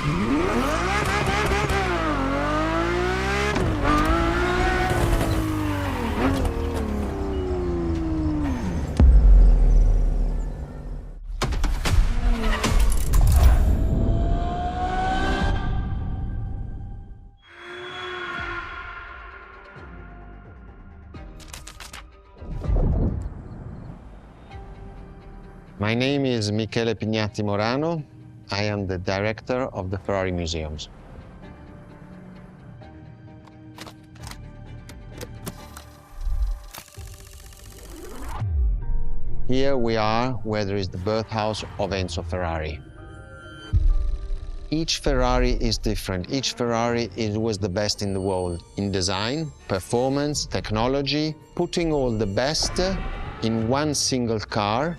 My name is Michele Pignatti Morano. I am the director of the Ferrari Museums. Here we are where there is the birthhouse of Enzo Ferrari. Each Ferrari is different. Each Ferrari was the best in the world in design, performance, technology, putting all the best in one single car.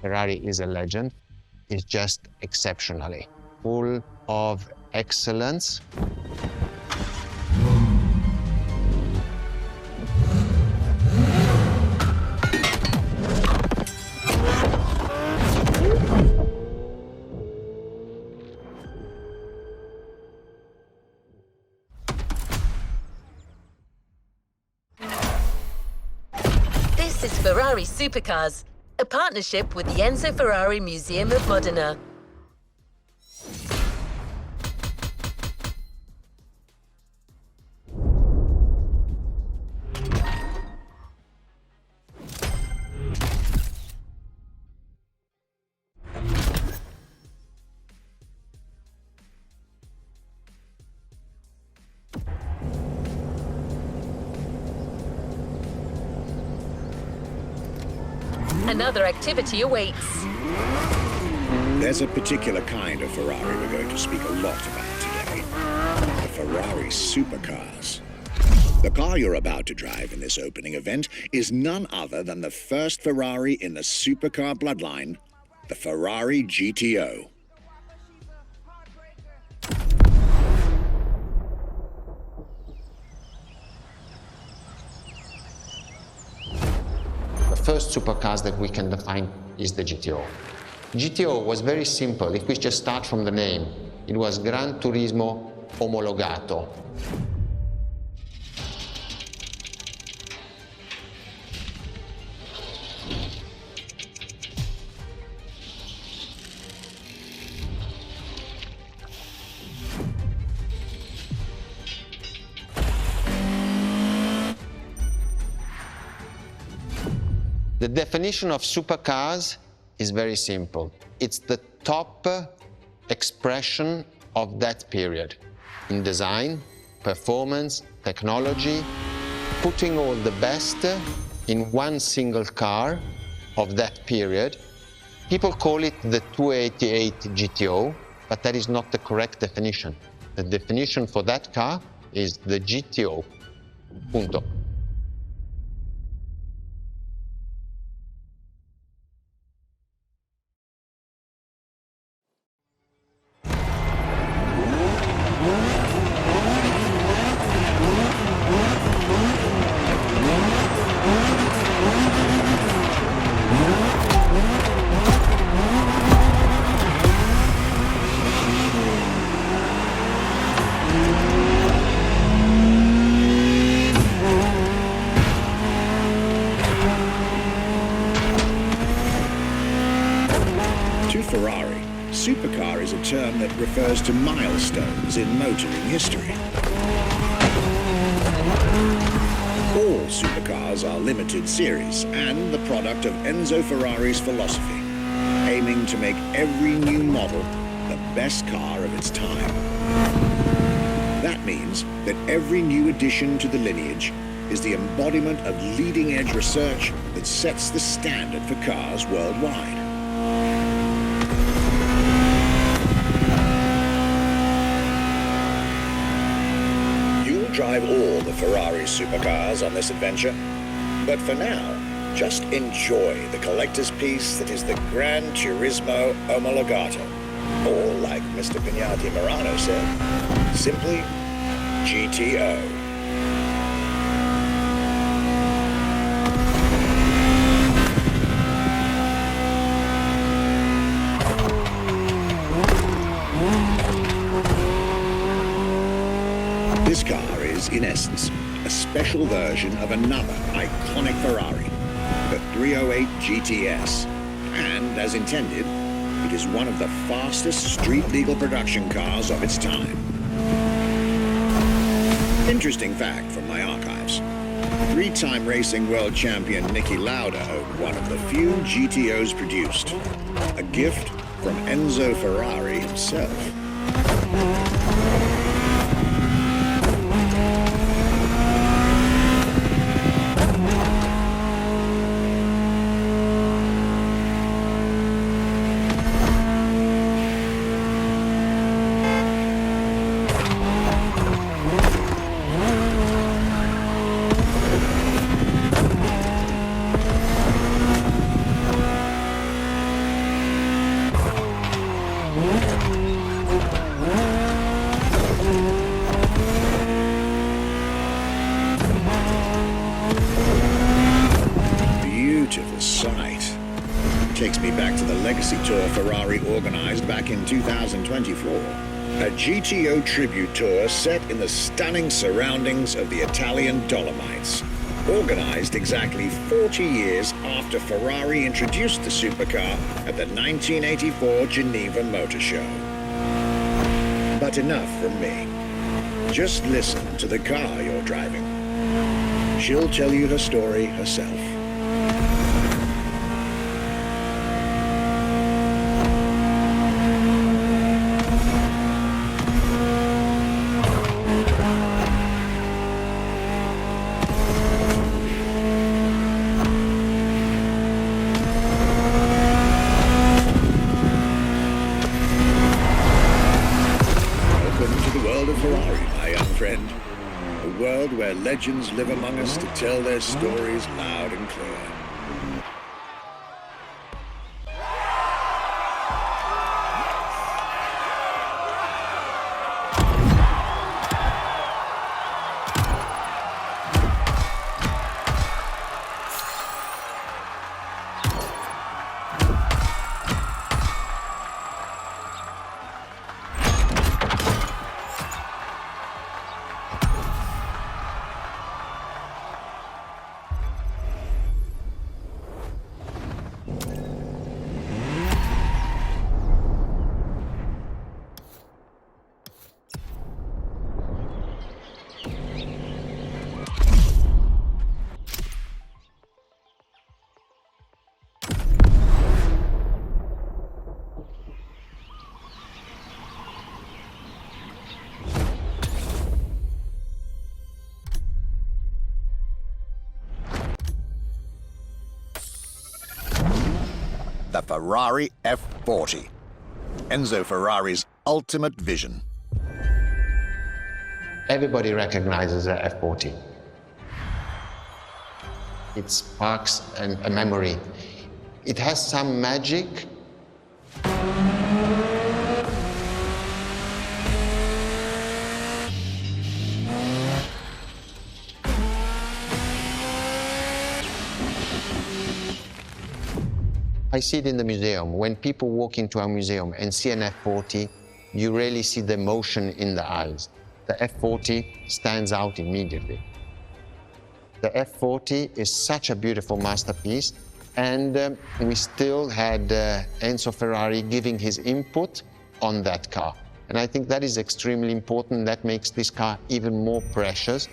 Ferrari is a legend. It's just exceptionally full of excellence. This is Ferrari Supercars, a partnership with the Enzo Ferrari Museum of Modena. Another activity awaits. There's a particular kind of Ferrari we're going to speak a lot about today. The Ferrari Supercars. The car you're about to drive in this opening event is none other than the first Ferrari in the supercar bloodline, the Ferrari GTO. The first supercars that we can define is the GTO. GTO was very simple. If we just start from the name, it was Gran Turismo Omologato. The definition of supercars is very simple. It's the top expression of that period in design, performance, technology, putting all the best in one single car of that period. People call it the 288 GTO, but that is not the correct definition. The definition for that car is the GTO. Punto. Ferrari, supercar is a term that refers to milestones in motoring history. All supercars are limited series and the product of Enzo Ferrari's philosophy, aiming to make every new model the best car of its time. That means that every new addition to the lineage is the embodiment of leading-edge research that sets the standard for cars worldwide. Ferrari supercars on this adventure. But for now, just enjoy the collector's piece that is the Gran Turismo Omologato. Or, like Mr. Pignati Morano said, simply GTO. This car is, in essence, a special version of another iconic Ferrari, the 308 GTS. And, as intended, it is one of the fastest street-legal production cars of its time. Interesting fact from my archives. Three-time racing world champion Niki Lauda owned one of the few GTOs produced. A gift from Enzo Ferrari himself. Beautiful sight. Takes me back to the Legacy Tour Ferrari organized back in 2024. A GTO tribute tour set in the stunning surroundings of the Italian Dolomites. Organized exactly 40 years after Ferrari introduced the supercar at the 1984 Geneva Motor Show. But enough from me. Just listen to the car you're driving. She'll tell you her story herself. Ferrari, my young friend. A world where legends live among us to tell their stories loud and clear. The Ferrari F40. Enzo Ferrari's ultimate vision. Everybody recognizes the F40. It sparks a memory. It has some magic. I see it in the museum. When people walk into our museum and see an F40, you really see the emotion in the eyes. The F40 stands out immediately. The F40 is such a beautiful masterpiece, and we still had Enzo Ferrari giving his input on that car. And I think that is extremely important. That makes this car even more precious.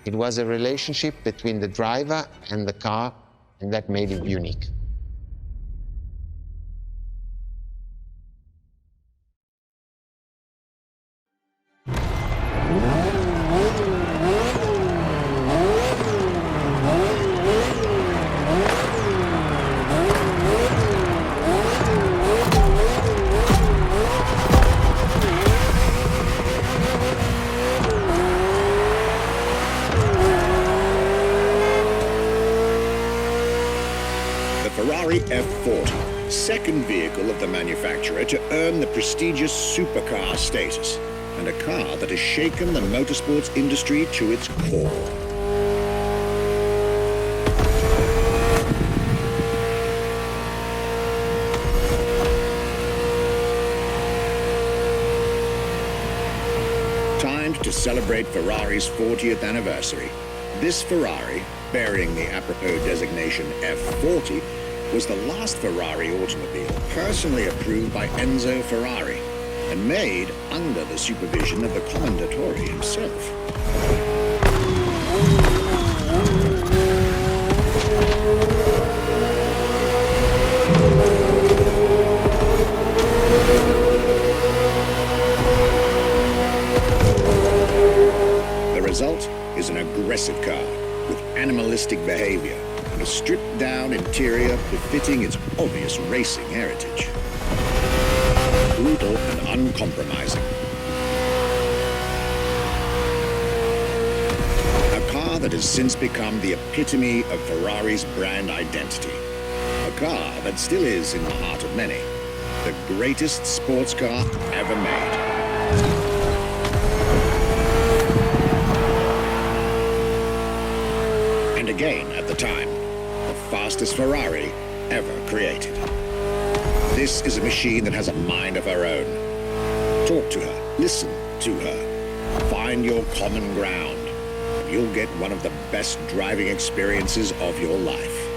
It was a relationship between the driver and the car, and that made it unique. second vehicle of the manufacturer to earn the prestigious supercar status, and a car that has shaken the motorsports industry to its core. Timed to celebrate Ferrari's 40th anniversary, this Ferrari, bearing the apropos designation F40, was the last Ferrari automobile personally approved by Enzo Ferrari and made under the supervision of the Commendatore himself. The result is an aggressive car with animalistic behavior and a stripped-down interior befitting its obvious racing heritage. Brutal and uncompromising. A car that has since become the epitome of Ferrari's brand identity. A car that still is in the heart of many, the greatest sports car ever made. And again, at the time, the fastest Ferrari ever created. This is a machine that has a mind of her own. Talk to her, listen to her, find your common ground, and you'll get one of the best driving experiences of your life.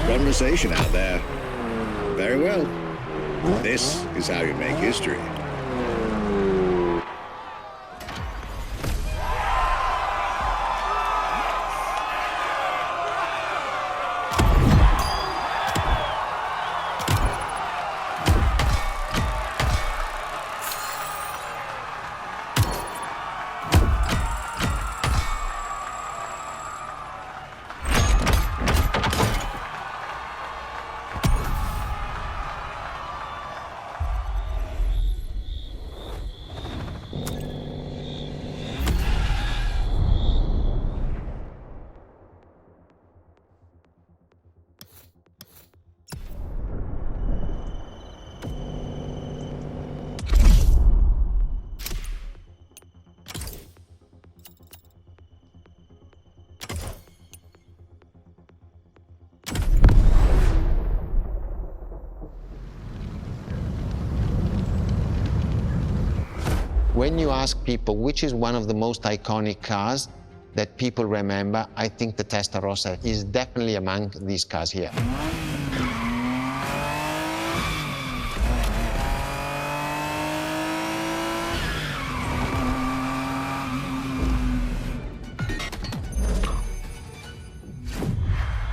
Conversation out there. Very well. This is how you make history. When you ask people which is one of the most iconic cars that people remember, I think the Tessterrosa is definitely among these cars here.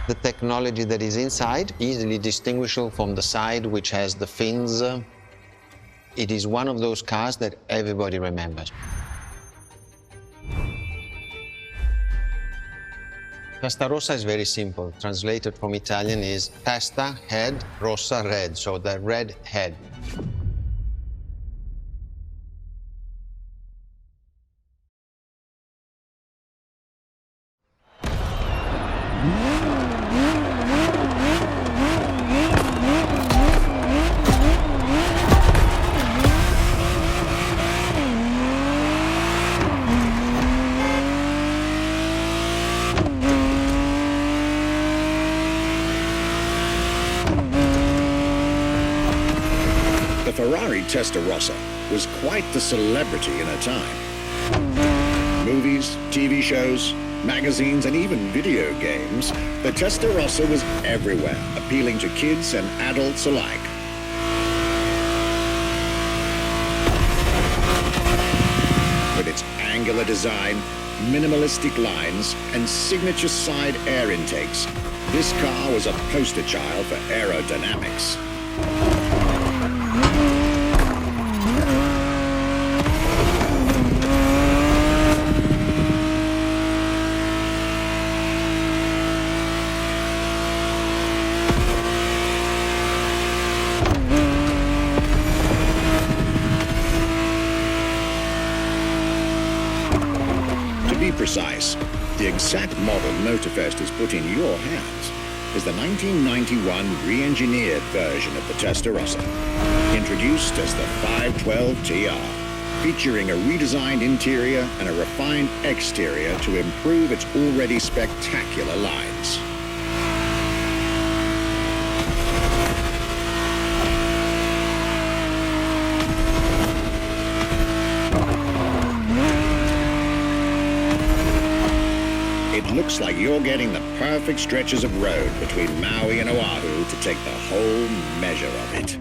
The technology that is inside, easily distinguishable from the side which has the fins. It is one of those cars that everybody remembers. Tessterrosa is very simple. Translated from Italian is testa, head, rossa, red, so the red head. Ferrari Tessterrosa was quite the celebrity in her time. Movies, TV shows, magazines, and even video games, the Tessterrosa was everywhere, appealing to kids and adults alike. With its angular design, minimalistic lines, and signature side air intakes, this car was a poster child for aerodynamics. To be precise, the exact model Motorfest has put in your hands is the 1991 re-engineered version of the Tessterrosa, introduced as the 512 TR, featuring a redesigned interior and a refined exterior to improve its already spectacular lines. It looks like you're getting the perfect stretches of road between Maui and Oahu to take the whole measure of it.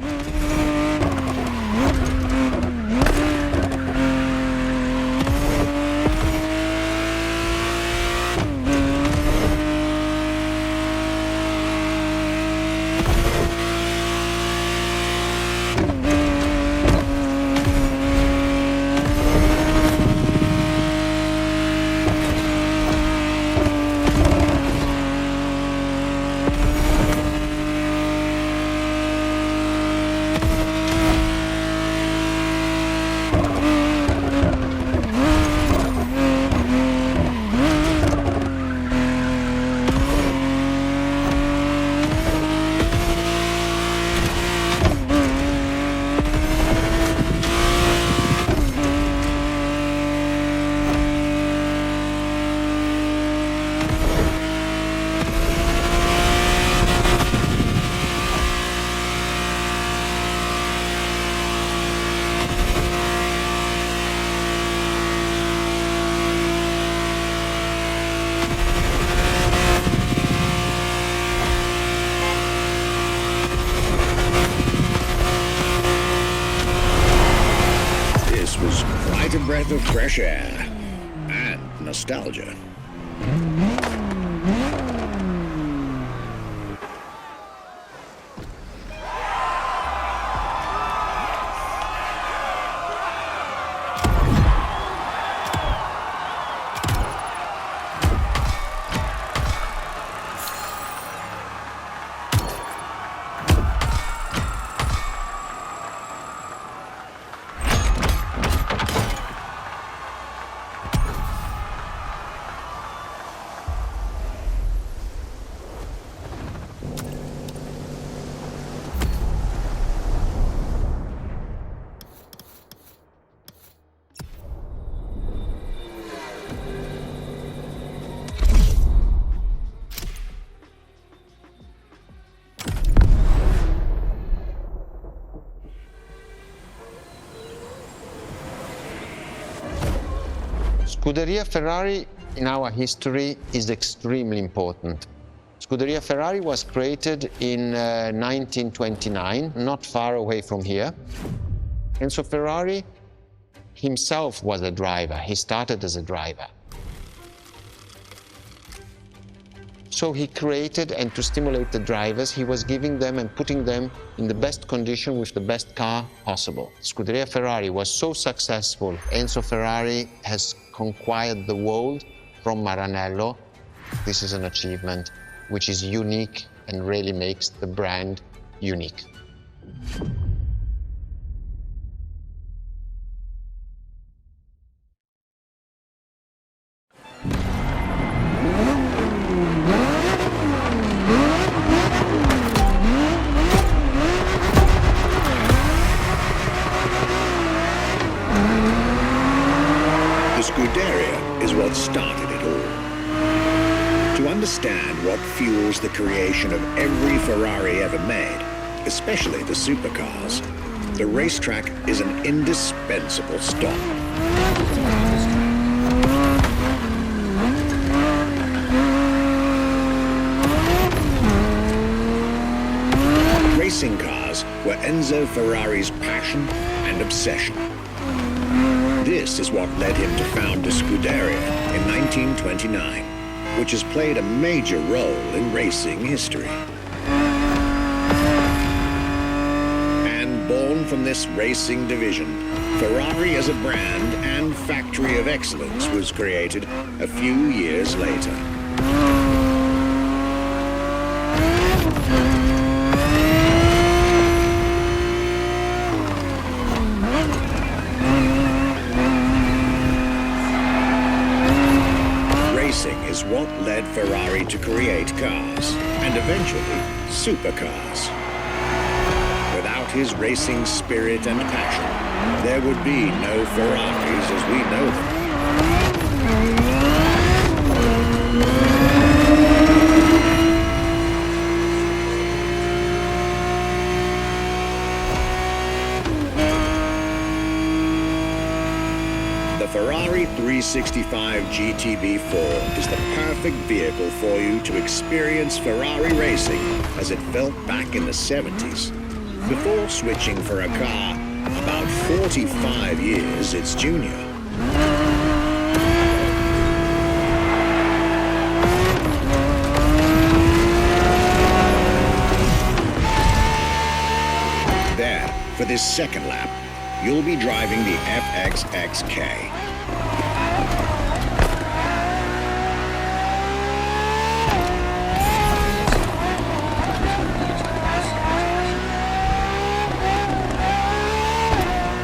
A breath of fresh air and nostalgia. Scuderia Ferrari in our history is extremely important. Scuderia Ferrari was created in 1929, not far away from here. Enzo Ferrari himself was a driver. He started as a driver. So he created, and to stimulate the drivers, he was giving them and putting them in the best condition with the best car possible. Scuderia Ferrari was so successful, Enzo Ferrari has conquered the world from Maranello. This is an achievement which is unique and really makes the brand unique. The Scooteria is what started it all. To understand what fuels the creation of every Ferrari ever made, especially the supercars, the racetrack is an indispensable stop. Racing cars were Enzo Ferrari's passion and obsession. This is what led him to found the Scooteria in 1929, which has played a major role in racing history. And born from this racing division, Ferrari as a brand and factory of excellence was created a few years later. Racing is what led Ferrari to create cars, and eventually supercars. Without his racing spirit and passion, there would be no Ferraris as we know them. The Ferrari 365 GTB4 is the perfect vehicle for you to experience Ferrari racing as it felt back in the 70s, before switching for a car about 45 years its junior. There, for this second lap, you'll be driving the FXXK.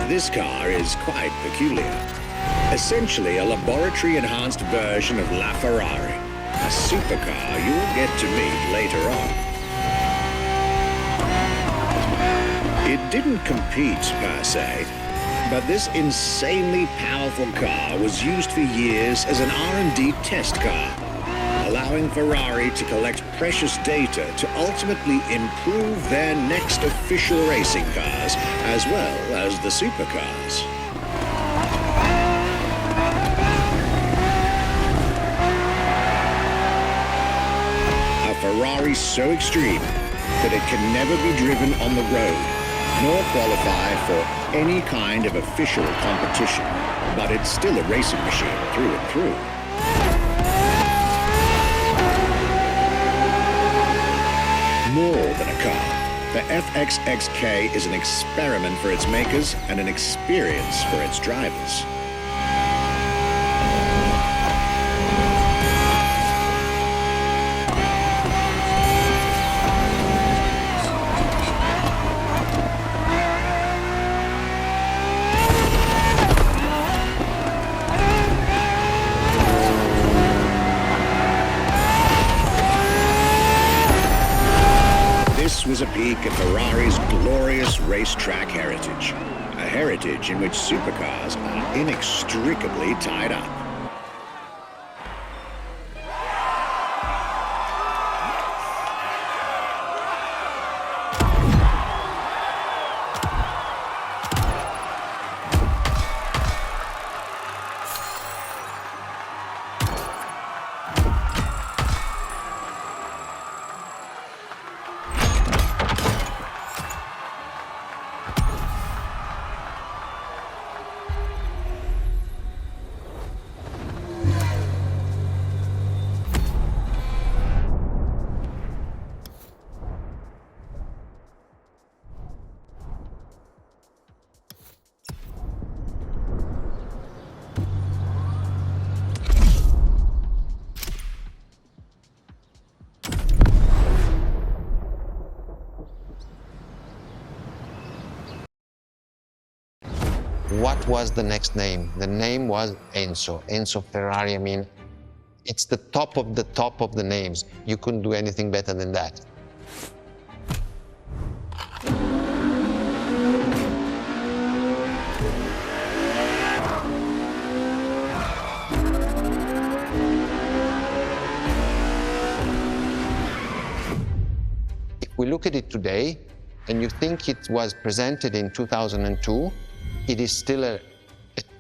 This car is quite peculiar. Essentially a laboratory-enhanced version of LaFerrari, a supercar you'll get to meet later on. It didn't compete per se, but this insanely powerful car was used for years as an R&D test car, allowing Ferrari to collect precious data to ultimately improve their next official racing cars, as well as the supercars. A Ferrari so extreme that it can never be driven on the road, nor qualify for any kind of official competition, but it's still a racing machine through and through. More than a car, the FXXK is an experiment for its makers and an experience for its drivers. This was a peek at Ferrari's glorious racetrack heritage, a heritage in which supercars are inextricably tied up. What was the next name? The name was Enzo. Enzo Ferrari, I mean, it's the top of the names. You couldn't do anything better than that. If we look at it today, and you think it was presented in 2002, it is still a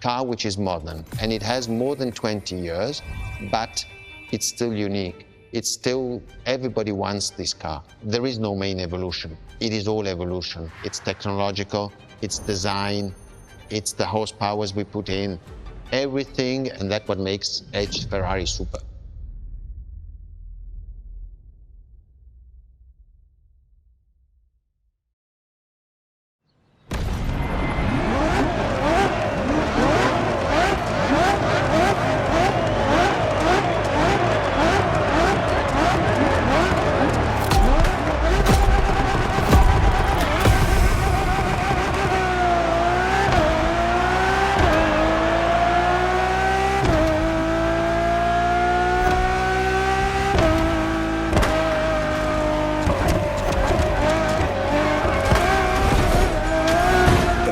car which is modern, and it has more than 20 years, but it's still unique. It's still, everybody wants this car. There is no main evolution. It is all evolution. It's technological, it's design, it's the horsepowers we put in, everything, and that's what makes each Ferrari super.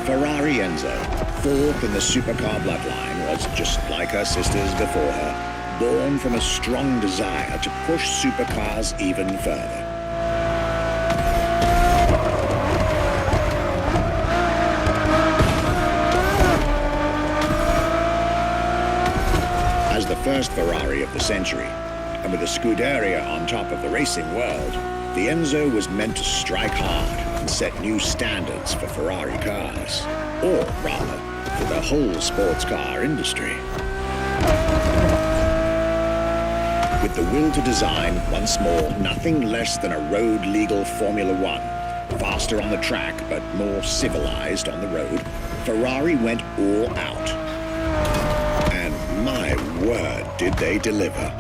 Ferrari Enzo, fourth in the supercar bloodline, was just like her sisters before her, born from a strong desire to push supercars even further. As the first Ferrari of the century, and with a Scuderia on top of the racing world, the Enzo was meant to strike hard and set new standards for Ferrari cars, or rather, for the whole sports car industry. With the will to design, once more, nothing less than a road-legal Formula One, faster on the track but more civilized on the road, Ferrari went all out. And my word, did they deliver.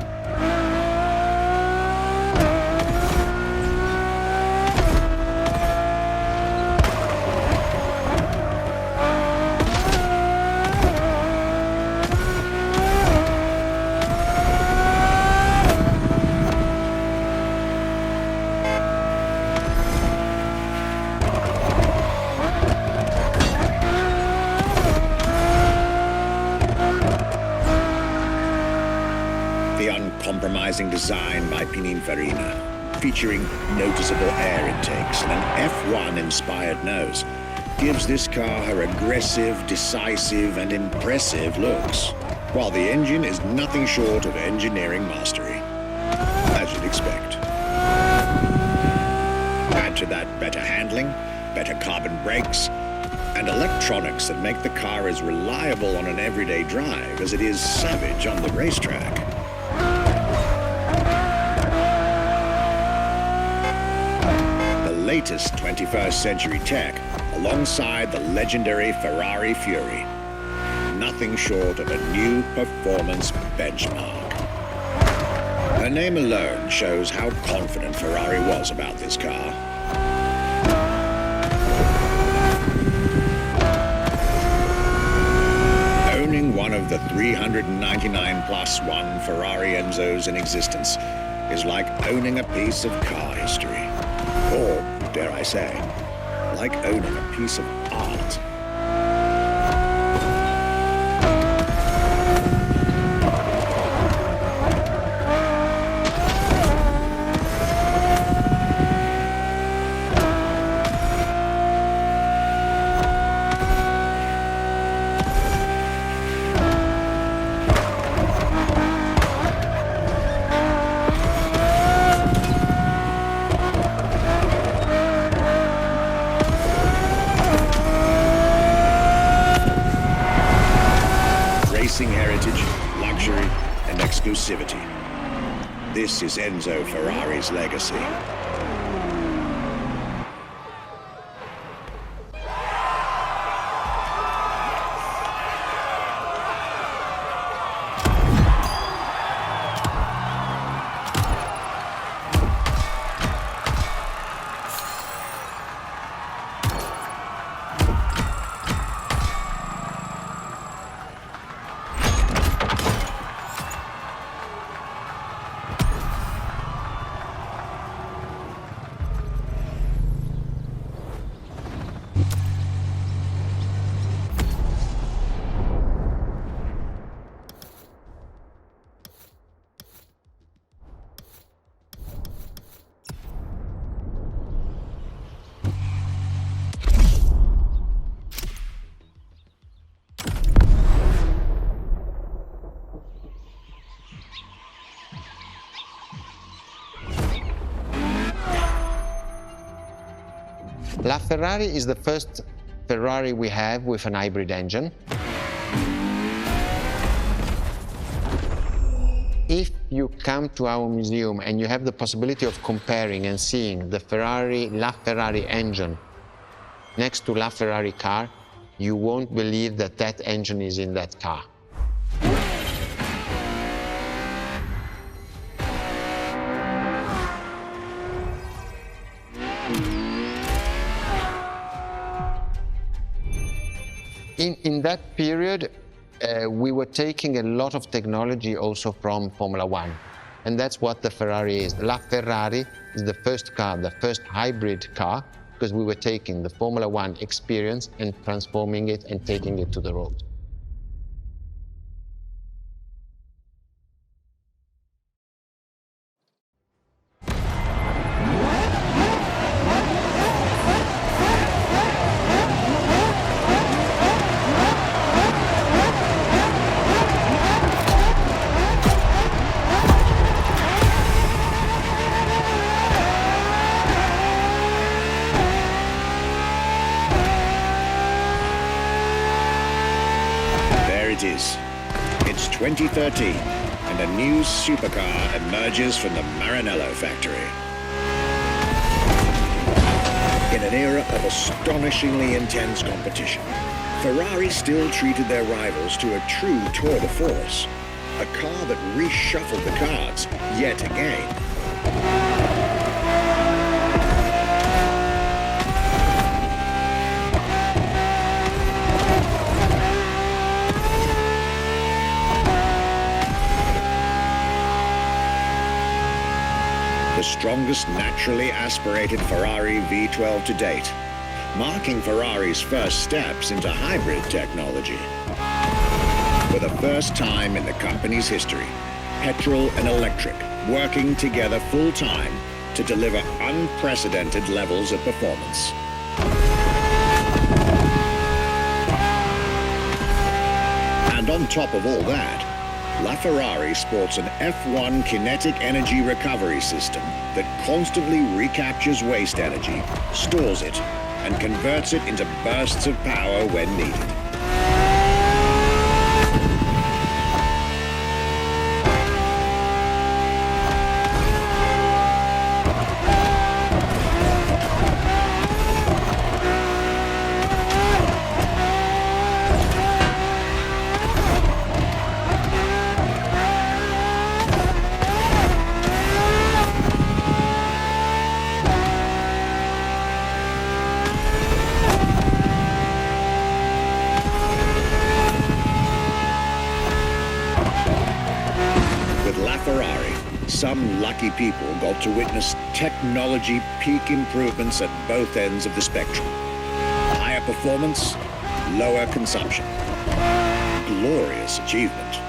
Uncompromising design by Pininfarina, featuring noticeable air intakes and an F1-inspired nose, gives this car her aggressive, decisive, and impressive looks, while the engine is nothing short of engineering mastery, as you'd expect. Add to that better handling, better carbon brakes, and electronics that make the car as reliable on an everyday drive as it is savage on the racetrack. Latest 21st century tech alongside the legendary Ferrari Fury. Nothing short of a new performance benchmark. Her name alone shows how confident Ferrari was about this car. Owning one of the 399 plus one Ferrari Enzos in existence is like owning a piece of car history. Or, dare I say, like owning a piece of art. Heritage, luxury, and exclusivity. This is Enzo Ferrari's legacy. LaFerrari is the first Ferrari we have with an hybrid engine. If you come to our museum and you have the possibility of comparing and seeing the Ferrari LaFerrari engine next to LaFerrari car, you won't believe that that engine is in that car. In that period, we were taking a lot of technology also from Formula One. And that's what the Ferrari is. LaFerrari is the first car, the first hybrid car, because we were taking the Formula One experience and transforming it and taking it to the road. It's 2013, and a new supercar emerges from the Maranello factory. In an era of astonishingly intense competition, Ferrari still treated their rivals to a true tour de force, a car that reshuffled the cards yet again. The strongest naturally aspirated Ferrari V12 to date, marking Ferrari's first steps into hybrid technology. For the first time in the company's history, petrol and electric working together full-time to deliver unprecedented levels of performance. And on top of all that, LaFerrari sports an F1 kinetic energy recovery system that constantly recaptures waste energy, stores it, and converts it into bursts of power when needed. Some lucky people got to witness technology peak improvements at both ends of the spectrum. Higher performance, lower consumption. Glorious achievement.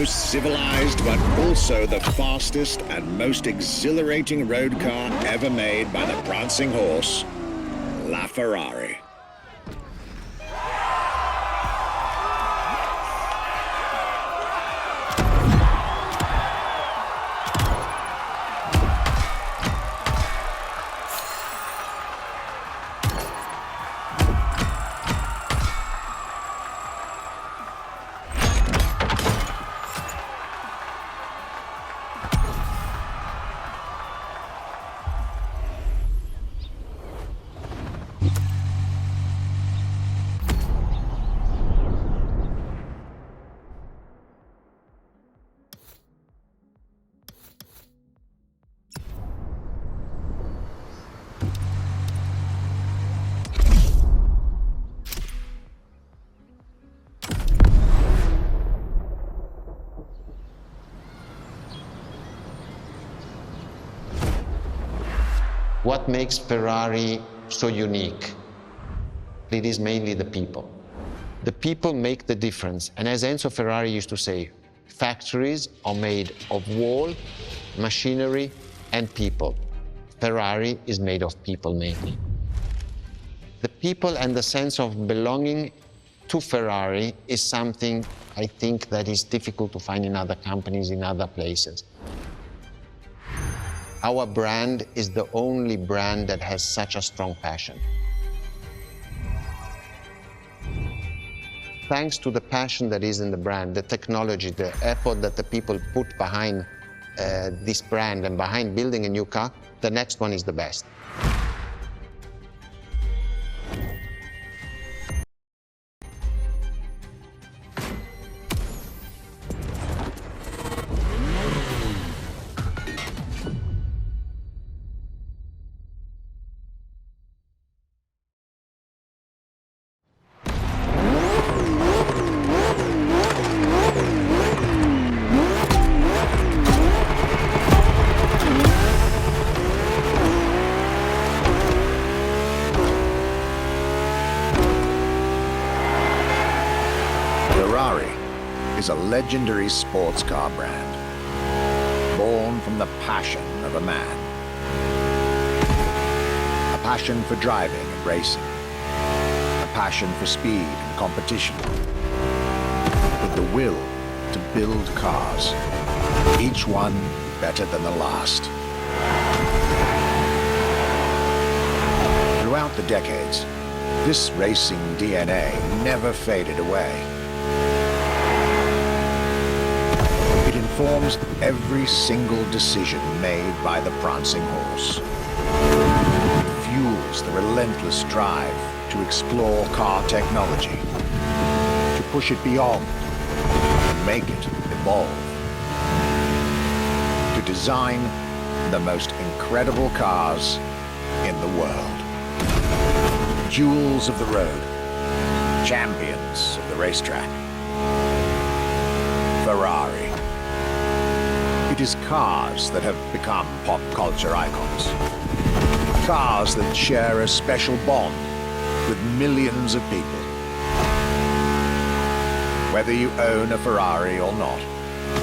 Civilized, but also the fastest and most exhilarating road car ever made by the prancing horse, LaFerrari. What makes Ferrari so unique? It is mainly the people. The people make the difference. And as Enzo Ferrari used to say, factories are made of wall, machinery, and people. Ferrari is made of people mainly. The people and the sense of belonging to Ferrari is something I think that is difficult to find in other companies, in other places. Our brand is the only brand that has such a strong passion. Thanks to the passion that is in the brand, the technology, the effort that the people put behind this brand and behind building a new car, the next one is the best. Ferrari is a legendary sports car brand, born from the passion of a man. A passion for driving and racing, a passion for speed and competition, with the will to build cars, each one better than the last. Throughout the decades, this racing DNA never faded away. It informs every single decision made by the prancing horse. It fuels the relentless drive to explore car technology, to push it beyond, and make it evolve, to design the most incredible cars in the world. Jewels of the road, champions of the racetrack. Ferrari. It is cars that have become pop culture icons. Cars that share a special bond with millions of people. Whether you own a Ferrari or not,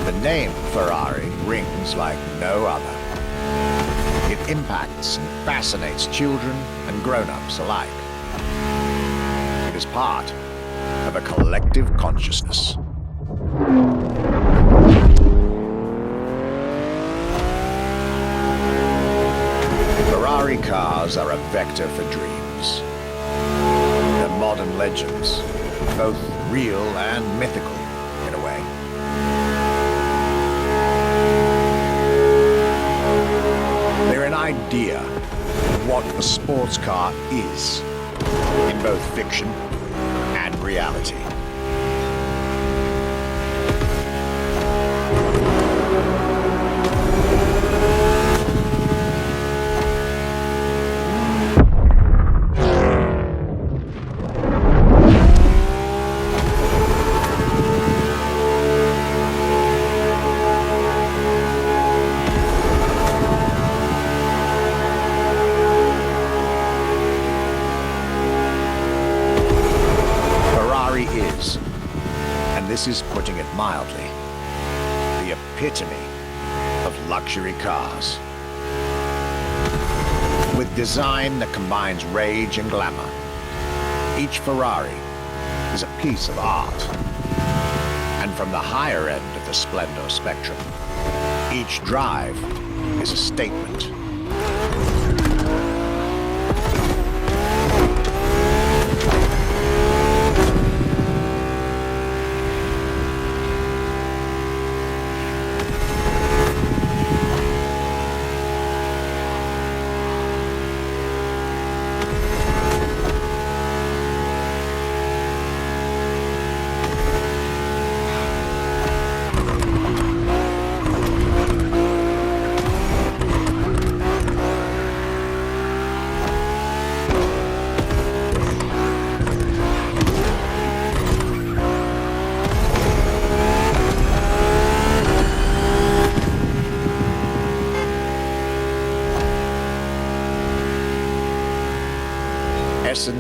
the name Ferrari rings like no other. It impacts and fascinates children and grown-ups alike. It is part of a collective consciousness. Ferrari cars are a vector for dreams. They're modern legends, both real and mythical in a way. They're an idea of what a sports car is, in both fiction and reality. This is putting it mildly, the epitome of luxury cars. With design that combines rage and glamour, each Ferrari is a piece of art. And from the higher end of the splendor spectrum, each drive is a statement.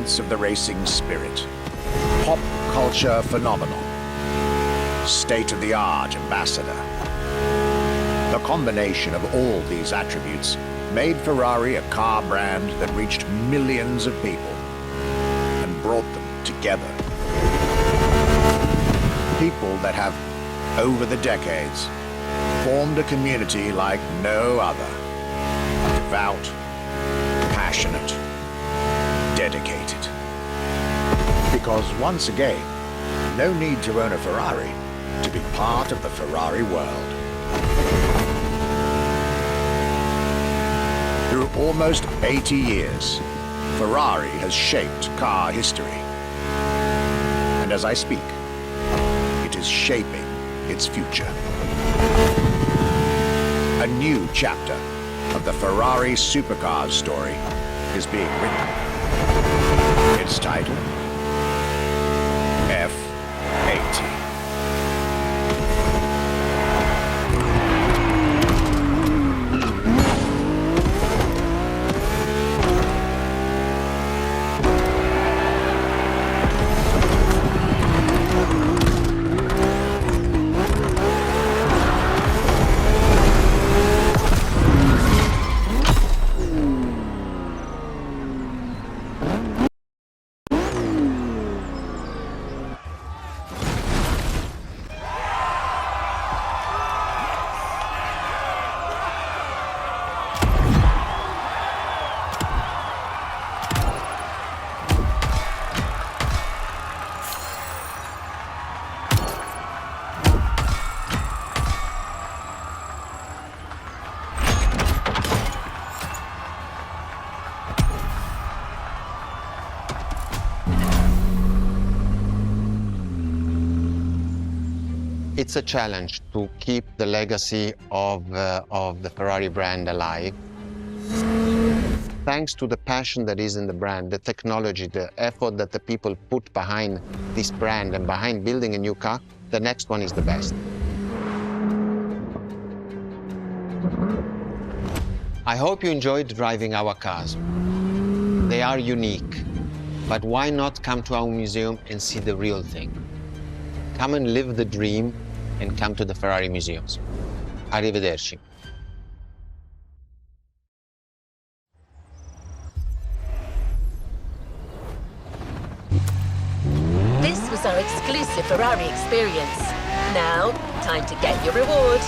essence of the racing spirit. Pop culture phenomenon. State-of-the-art ambassador. The combination of all these attributes made Ferrari a car brand that reached millions of people and brought them together. People that have, over the decades, formed a community like no other. Devout, passionate, dedicated. Because once again, no need to own a Ferrari to be part of the Ferrari world. Through almost 80 years, Ferrari has shaped car history. And as I speak, it is shaping its future. A new chapter of the Ferrari Supercars story is being written. Its title, F40. It's a challenge to keep the legacy of the Ferrari brand alive. Thanks to the passion that is in the brand, the technology, the effort that the people put behind this brand and behind building a new car, the next one is the best. I hope you enjoyed driving our cars. They are unique, but why not come to our museum and see the real thing? Come and live the dream and come to the Ferrari museums. Arrivederci. This was our exclusive Ferrari experience. Now, time to get your reward.